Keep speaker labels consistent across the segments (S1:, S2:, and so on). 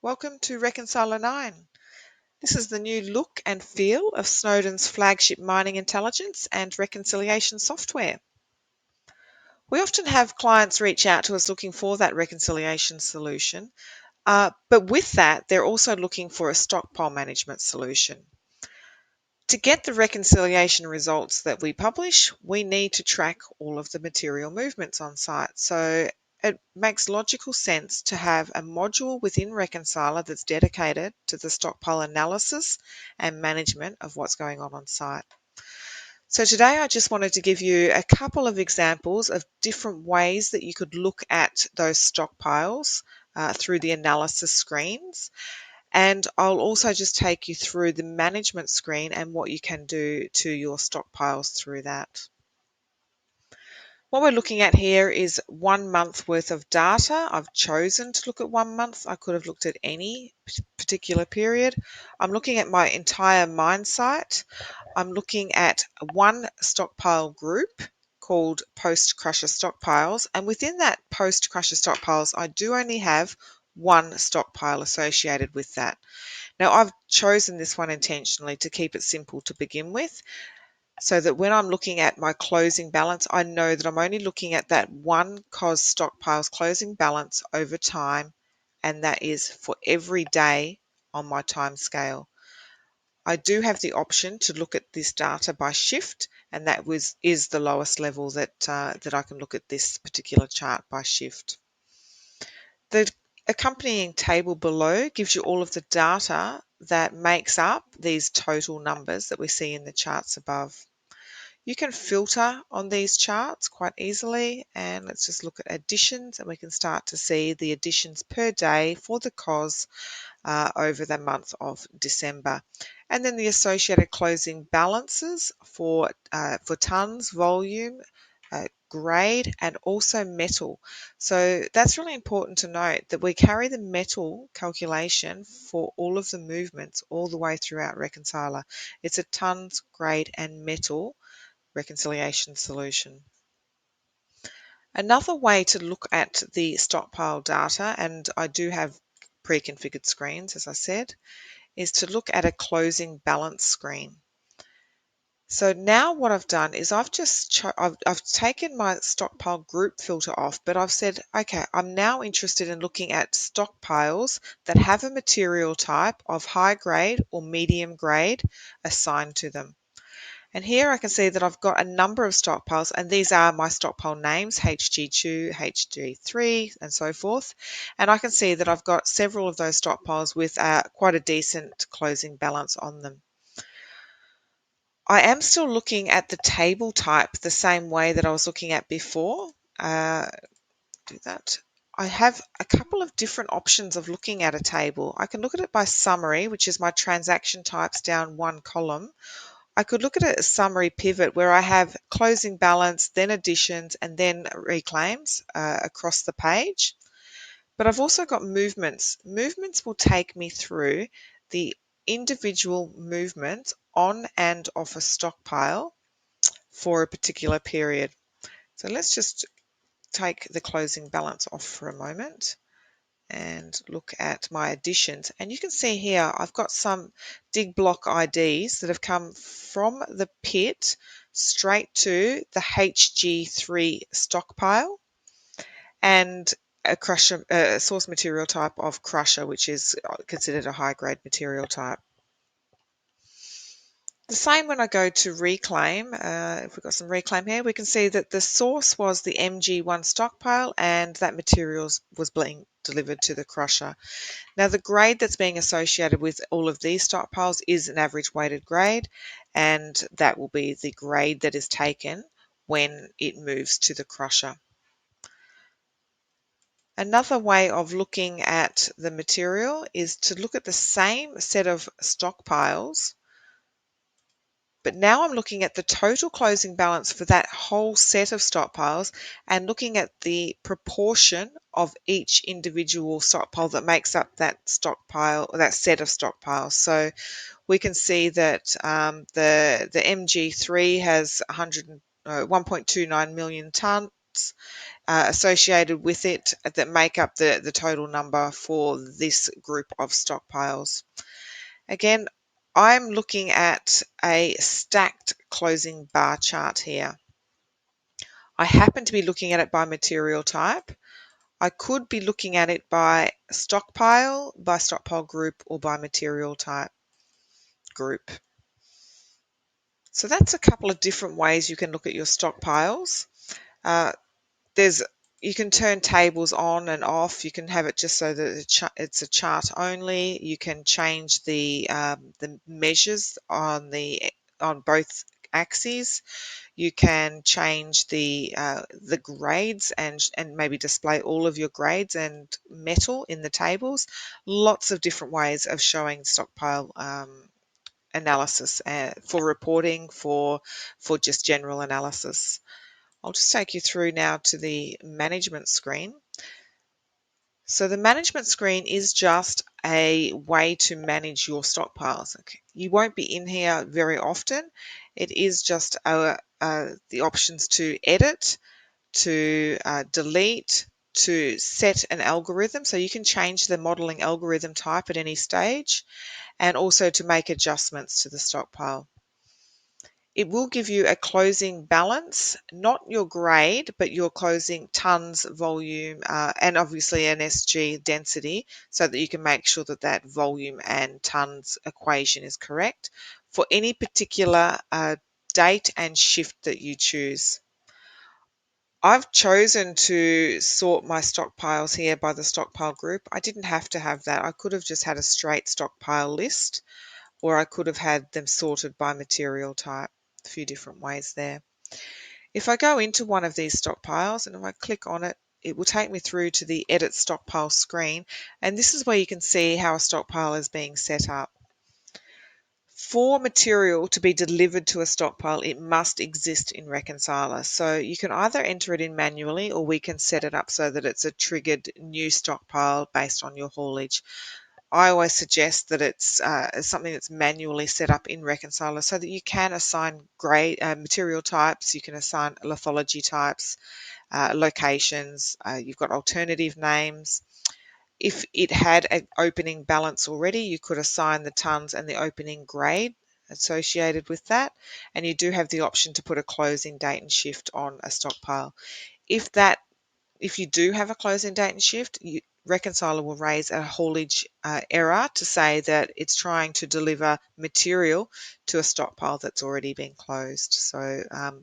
S1: Welcome to Reconcilor 9. This is the new look and feel of Snowden's flagship mining intelligence and reconciliation software. We often have clients reach out to us looking for that reconciliation solution, but with that, they're also looking for a stockpile management solution. To get the reconciliation results that we publish, we need to track all of the material movements on site. So it makes logical sense to have a module within Reconcilor that's dedicated to the stockpile analysis and management of what's going on site. So today I just wanted to give you a couple of examples of different ways that you could look at those stockpiles through the analysis screens. And I'll also just take you through the management screen and what you can do to your stockpiles through that. What we're looking at here is 1 month worth of data. I've chosen to look at 1 month. I could have looked at any particular period. I'm looking at my entire mine site. I'm looking at one stockpile group called post-crusher stockpiles, and within that post-crusher stockpiles, I do only have one stockpile associated with that. Now, I've chosen this one intentionally to keep it simple to begin with, so that when I'm looking at my closing balance, I know that I'm only looking at that one COS stockpile's closing balance over time, and that is for every day on my time scale. I do have the option to look at this data by shift, and that is the lowest level that I can look at this particular chart by shift. The accompanying table below gives you all of the data that makes up these total numbers that we see in the charts above. You can filter on these charts quite easily, and let's just look at additions, and we can start to see the additions per day for the COS over the month of December. And then the associated closing balances for tonnes, volume, grade, and also metal. So that's really important to note that we carry the metal calculation for all of the movements all the way throughout Reconcilor. It's a tonnes, grade, and metal reconciliation solution. Another way to look at the stockpile data, and I do have pre-configured screens, as I said, is to look at a closing balance screen. So now what I've done is I've taken my stockpile group filter off, but I've said, okay, I'm now interested in looking at stockpiles that have a material type of high grade or medium grade assigned to them. And here I can see that I've got a number of stockpiles, and these are my stockpile names, HG2, HG3, and so forth. And I can see that I've got several of those stockpiles with quite a decent closing balance on them. I am still looking at the table type the same way that I was looking at before. Do that. I have a couple of different options of looking at a table. I can look at it by summary, which is my transaction types down one column. I could look at a summary pivot where I have closing balance, then additions, and then reclaims across the page. But I've also got movements. Movements will take me through the individual movements on and off a stockpile for a particular period. So let's just take the closing balance off for a moment and look at my additions. And you can see here I've got some dig block IDs that have come from the pit straight to the HG3 stockpile and a crusher, source material type of crusher, which is considered a high grade material type. The same when I go to reclaim, if we've got some reclaim here, we can see that the source was the MG1 stockpile and that materials was being delivered to the crusher. Now the grade that's being associated with all of these stockpiles is an average weighted grade, and that will be the grade that is taken when it moves to the crusher. Another way of looking at the material is to look at the same set of stockpiles, but now I'm looking at the total closing balance for that whole set of stockpiles and looking at the proportion of each individual stockpile that makes up that stockpile, or that set of stockpiles. So we can see that the MG3 has 1.29 million tonnes. associated with it that make up the total number for this group of stockpiles. Again, I'm looking at a stacked closing bar chart here. I happen to be looking at it by material type. I could be looking at it by stockpile group, or by material type group. So that's a couple of different ways you can look at your stockpiles. Uh, there's You can turn tables on and off. You can have it just so that it's a chart only. You can change the measures on both axes. You can change the grades and maybe display all of your grades and metal in the tables. Lots of different ways of showing stockpile analysis for reporting, for just general analysis. I'll just take you through now to the management screen. So the management screen is just a way to manage your stockpiles. Okay. You won't be in here very often. It is just the options to edit, to delete, to set an algorithm. So you can change the modeling algorithm type at any stage, and also to make adjustments to the stockpile. It will give you a closing balance, not your grade, but your closing tons, volume, and obviously an SG density, so that you can make sure that that volume and tons equation is correct for any particular date and shift that you choose. I've chosen to sort my stockpiles here by the stockpile group. I didn't have to have that. I could have just had a straight stockpile list, or I could have had them sorted by material type. A few different ways there. If I go into one of these stockpiles and if I click on it, it will take me through to the Edit Stockpile screen, and this is where you can see how a stockpile is being set up. For material to be delivered to a stockpile, it must exist in Reconcilor. So you can either enter it in manually, or we can set it up so that it's a triggered new stockpile based on your haulage. I always suggest that it's something that's manually set up in Reconcilor, so that you can assign material types, you can assign lithology types, locations, you've got alternative names. If it had an opening balance already, you could assign the tons and the opening grade associated with that, and you do have the option to put a closing date and shift on a stockpile. If you do have a closing date and shift, Reconcilor will raise a haulage error to say that it's trying to deliver material to a stockpile that's already been closed. So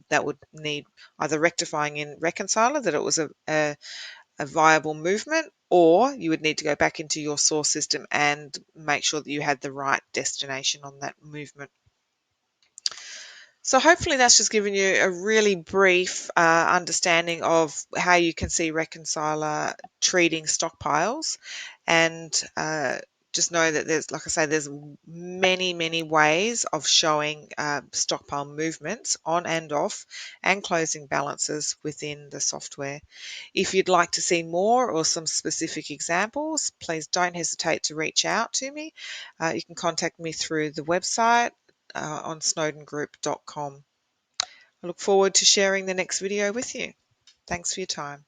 S1: that would need either rectifying in Reconcilor that it was a viable movement, or you would need to go back into your source system and make sure that you had the right destination on that movement. So hopefully that's just given you a really brief understanding of how you can see Reconcilor treating stockpiles, and just know that there's, like I say, there's many ways of showing stockpile movements on and off and closing balances within the software. If you'd like to see more or some specific examples, please don't hesitate to reach out to me. You can contact me through the website on snowdengroup.com. I look forward to sharing the next video with you. Thanks for your time.